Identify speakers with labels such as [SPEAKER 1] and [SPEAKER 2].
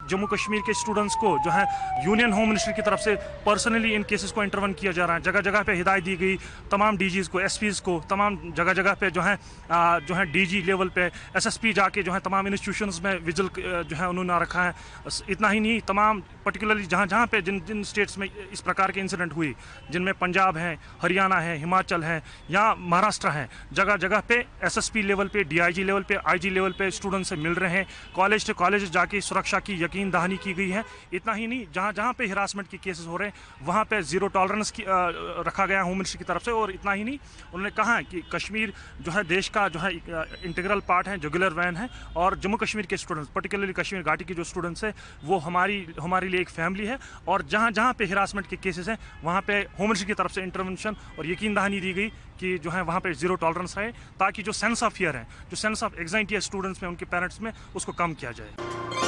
[SPEAKER 1] जम्मू कश्मीर के स्टूडेंट्स को जो है यूनियन होम मिनिस्ट्री की तरफ से पर्सनली इन केसेस को इंटरवन किया जा रहा है। जगह जगह पे हिदायत दी गई तमाम डीजीज़ को, एसपीज़ को, तमाम जगह जगह पे जो है डीजी लेवल पे एसएसपी जाके जो है तमाम इंस्टीट्यूशंस में विजिल जो है उन्होंने रखा है। इतना ही नहीं, तमाम पर्टिकुलरली जहाँ जहाँ पे जिन जिन स्टेट्स में इस प्रकार के इंसिडेंट हुई, जिनमें पंजाब है, हरियाणा है, हिमाचल है या महाराष्ट्र है, जगह जगह पे एसएसपी लेवल पे, डीआईजी लेवल पे, आईजी लेवल पे स्टूडेंट्स से मिल रहे हैं। कॉलेज से कॉलेज जाके सुरक्षा की यकीन दहानी की गई है। इतना ही नहीं, जहाँ जहाँ पे हिरासमेंट के केसेस हो रहे हैं वहाँ पे जीरो टॉलरेंस की रखा गया होम मिनिस्ट्री की तरफ से। और इतना ही नहीं, उन्होंने कहा है कि कश्मीर जो है देश का जो है इंटीग्रल पार्ट है, जुगुलर वैन है, और जम्मू कश्मीर के स्टूडेंट्स, पर्टिकुलरली कश्मीर घाटी के जो स्टूडेंट्स हैं, वो हमारे लिए एक फैमिली है। और जहाँ जहाँ पे हिरासमेंट के केसेस हैं वहाँ पे होम मिनिस्ट्री की तरफ से इंटरवेंशन और यकीन दहानी दी गई कि जो है वहाँ पे जीरो टॉलरेंस है, ताकि जो सेंस ऑफ फियर है, जो सेंस ऑफ एंग्जाइटी है स्टूडेंट्स में, उनके पेरेंट्स में, उसको कम किया जाए।